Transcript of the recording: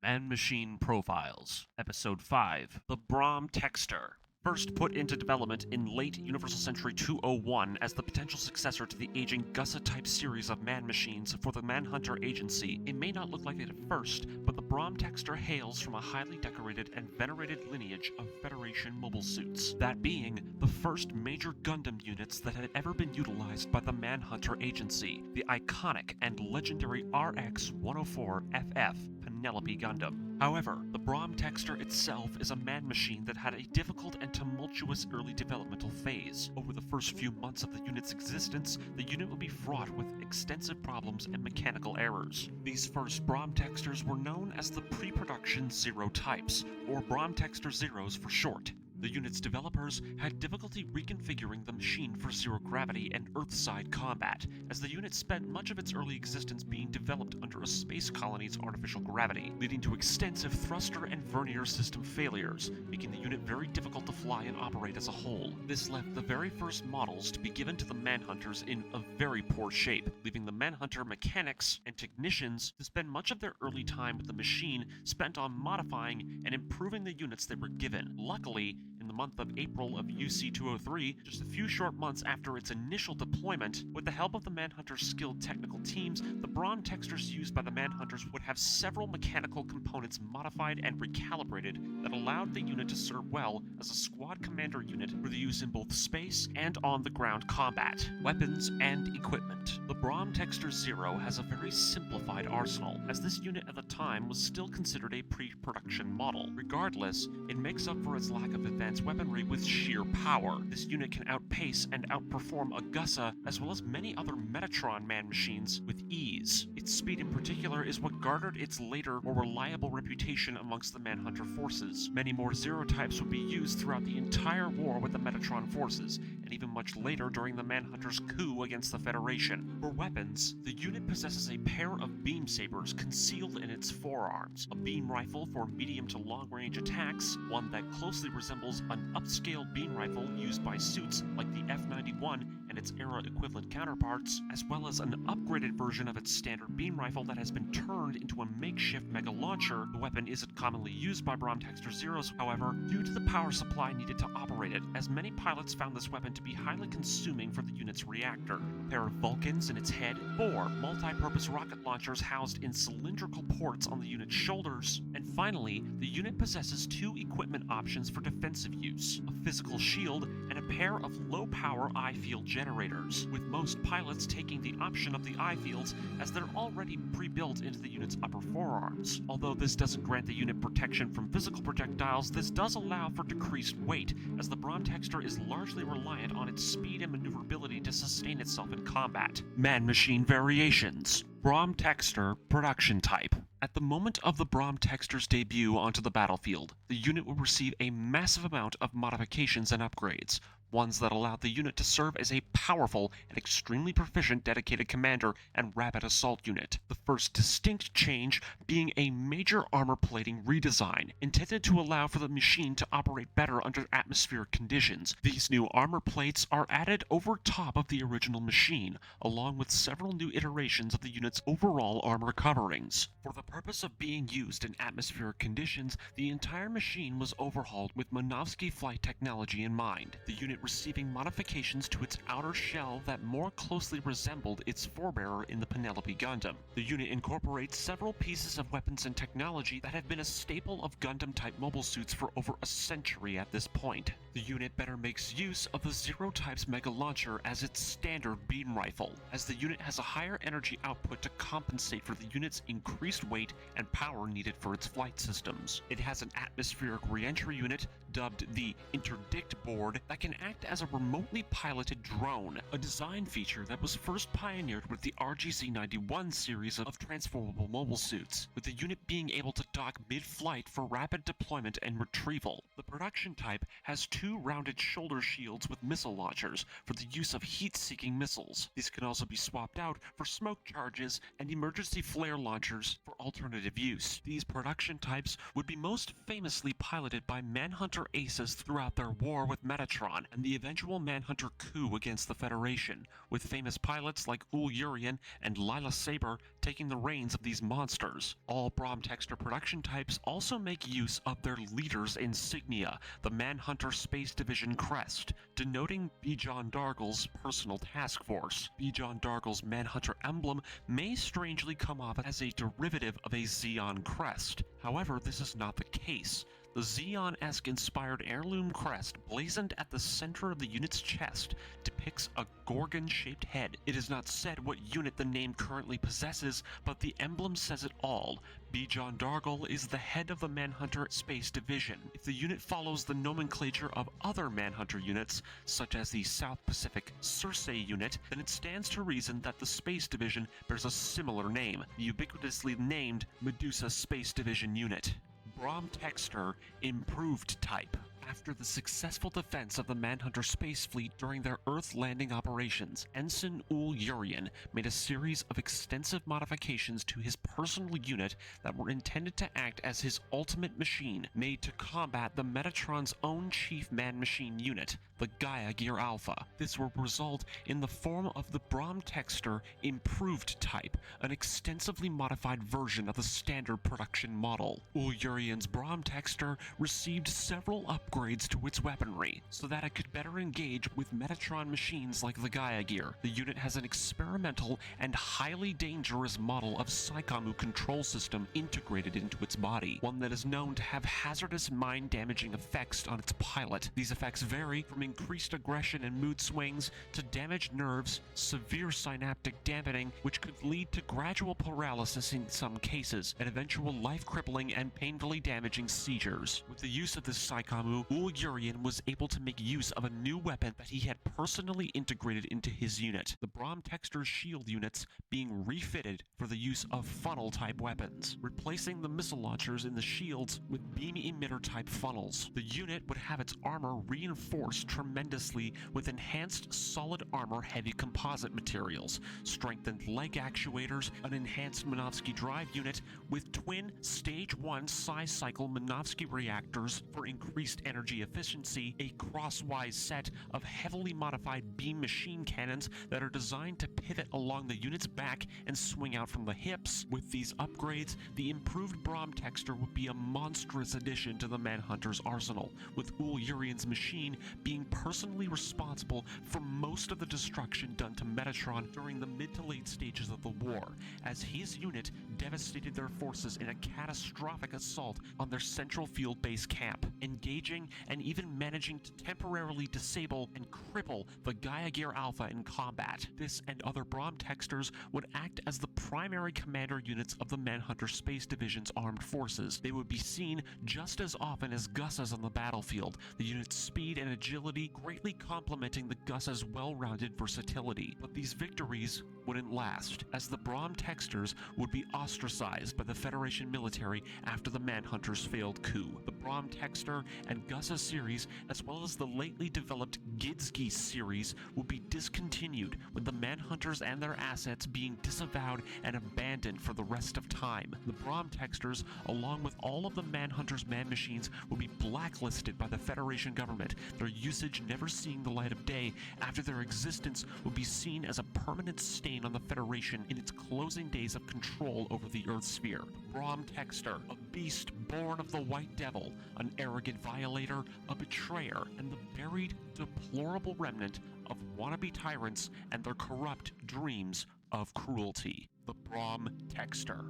Man-Machine Profiles, Episode 5, The BROMB TEXTER. First put into development in late Universal Century 201 as the potential successor to the aging Gussa-type series of man-machines for the Manhunter agency, it may not look like it at first, but the BROMB TEXTER hails from a highly decorated and venerated lineage of Federation mobile suits, that being the first major Gundam units that had ever been utilized by the Manhunter agency, the iconic and legendary RX-104FF Penelope Gundam. However, the BROMB TEXTER itself is a man-machine that had a difficult and tumultuous early developmental phase. Over the first few months of the unit's existence, the unit would be fraught with extensive problems and mechanical errors. These first BROMB TEXTERs were known as the pre-production Zero types, or BROMB TEXTER Zeros for short. The unit's developers had difficulty reconfiguring the machine for zero-gravity and Earthside combat, as the unit spent much of its early existence being developed under a space colony's artificial gravity, leading to extensive thruster and vernier system failures, making the unit very difficult to fly and operate as a whole. This left the very first models to be given to the Manhunters in a very poor shape, leaving the Manhunter mechanics and technicians to spend much of their early time with the machine spent on modifying and improving the units they were given. Luckily, in the month of April of UC-203, just a few short months after its initial deployment, with the help of the Manhunter's skilled technical teams, the BROMB TEXTERs used by the Manhunters would have several mechanical components modified and recalibrated that allowed the unit to serve well as a squad commander unit for the use in both space and on-the-ground combat, weapons, and equipment. The BROMB TEXTER Zero has a very simplified arsenal, as this unit at the time was still considered a pre-production model. Regardless, it makes up for its lack of advanced weaponry with sheer power. This unit can outpace and outperform a Gussa as well as many other Metatron man-machines with ease. Its speed in particular is what garnered its later, more reliable reputation amongst the Manhunter forces. Many more Zero types would be used throughout the entire war with the Metatron forces, and even much later during the Manhunters' coup against the Federation. For weapons, the unit possesses a pair of beam sabers concealed in its forearms, a beam rifle for medium to long-range attacks, one that closely resembles an upscale beam rifle used by suits like the F-91 and its era equivalent counterparts, as well as an upgraded version of its standard beam rifle that has been turned into a makeshift mega launcher. The weapon isn't commonly used by BROMB TEXTER Zeros, however, due to the power supply needed to operate it, as many pilots found this weapon to be highly consuming for the unit's reactor. A pair of Vulcans in its head, 4 multi-purpose rocket launchers housed in cylindrical ports on the unit's shoulders, and finally, the unit possesses 2 equipment options for defensive use, a physical shield and a pair of low-power eye-field generators, with most pilots taking the option of the eye-fields as they're already pre-built into the unit's upper forearms. Although this doesn't grant the unit protection from physical projectiles, this does allow for decreased weight, as the BROMB TEXTER is largely reliant on its speed and maneuverability to sustain itself in combat. Man-machine variations. BROMB TEXTER production type. At the moment of the BROMB TEXTER's debut onto the battlefield, the unit will receive a massive amount of modifications and upgrades, ones that allowed the unit to serve as a powerful and extremely proficient dedicated commander and rapid assault unit. The first distinct change being a major armor plating redesign, intended to allow for the machine to operate better under atmospheric conditions. These new armor plates are added over top of the original machine, along with several new iterations of the unit's overall armor coverings. For the purpose of being used in atmospheric conditions, the entire machine was overhauled with Minovsky flight technology in mind, the unit receiving modifications to its outer shell that more closely resembled its forebearer in the Penelope Gundam. The unit incorporates several pieces of weapons and technology that have been a staple of Gundam-type mobile suits for over a century at this point. The unit better makes use of the Zero type's mega launcher as its standard beam rifle, as the unit has a higher energy output to compensate for the unit's increased weight and power needed for its flight systems. It has an atmospheric re-entry unit dubbed the Interdict board that can act as a remotely piloted drone, a design feature that was first pioneered with the RGZ-91 series of transformable mobile suits, with the unit being able to dock mid-flight for rapid deployment and retrieval. The production type has 2 rounded shoulder shields with missile launchers for the use of heat-seeking missiles. These can also be swapped out for smoke charges and emergency flare launchers for alternative use. These production types would be most famously piloted by Manhunter aces throughout their war with Metatron and the eventual Manhunter coup against the Federation, with famous pilots like Ul Urian and Lila Saber taking the reins of these monsters. All BROMB TEXTER production types also make use of their leader's insignia, the Manhunter Space Division crest, denoting Bijan Dargle's personal task force. Bijan Dargle's Manhunter emblem may strangely come off as a derivative of a Zeon crest. However, this is not the case. The Zeon-esque inspired heirloom crest blazoned at the center of the unit's chest depicts a Gorgon-shaped head. It is not said what unit the name currently possesses, but the emblem says it all. Bijan Dargle is the head of the Manhunter Space Division. If the unit follows the nomenclature of other Manhunter units, such as the South Pacific Circe unit, then it stands to reason that the Space Division bears a similar name, the ubiquitously named Medusa Space Division unit. BROMB TEXTER Improved Type. After the successful defense of the Manhunter space fleet during their Earth landing operations, Ensign Urian made a series of extensive modifications to his personal unit that were intended to act as his ultimate machine, made to combat the Metatron's own chief man-machine unit, the Gaia Gear Alpha. This will result in the form of the BROMB TEXTER Improved Type, an extensively modified version of the standard production model. Urian's BROMB TEXTER received several upgrades to its weaponry, so that it could better engage with Metatron machines like the Gaia Gear. The unit has an experimental and highly dangerous model of Psychomu control system integrated into its body, one that is known to have hazardous mind-damaging effects on its pilot. These effects vary from increased aggression and mood swings to damaged nerves, severe synaptic dampening, which could lead to gradual paralysis in some cases, and eventual life-crippling and painfully damaging seizures. With the use of this Psychomu, Urian was able to make use of a new weapon that he had personally integrated into his unit, the BROMB TEXTER's shield units being refitted for the use of funnel-type weapons, replacing the missile launchers in the shields with beam emitter-type funnels. The unit would have its armor reinforced tremendously with enhanced solid armor heavy composite materials, strengthened leg actuators, an enhanced Minovsky drive unit with twin Stage 1 Psi-Cycle Minovsky reactors for increased energy efficiency, a crosswise set of heavily modified beam machine cannons that are designed to pivot along the unit's back and swing out from the hips. With these upgrades, the improved BROMB TEXTER would be a monstrous addition to the Manhunter's arsenal, with Urian's machine being personally responsible for most of the destruction done to Metatron during the mid to late stages of the war, as his unit devastated their forces in a catastrophic assault on their central field base camp, engaging and even managing to temporarily disable and cripple the Gaia Gear Alpha in combat. This and other BROMB TEXTERs would act as the primary commander units of the Manhunter Space Division's armed forces. They would be seen just as often as Gusses on the battlefield, the unit's speed and agility greatly complementing the Gusses' well-rounded versatility. But these victories wouldn't last, as the BROMB TEXTERs would be ostracized by the Federation military after the Manhunter's failed coup. The BROMB TEXTER and Gusses series, as well as the lately developed GIDS GEESE series, will be discontinued, with the Manhunters and their assets being disavowed and abandoned for the rest of time. The BROMB TEXTERs, along with all of the Manhunters' man-machines, will be blacklisted by the Federation government, their usage never seeing the light of day, after their existence will be seen as a permanent stain on the Federation in its closing days of control over the Earth sphere. The BROMB TEXTER, a beast born of the White Devil, an arrogant violator, a betrayer, and the buried, deplorable remnant of wannabe tyrants and their corrupt dreams of cruelty. The BROMB TEXTER.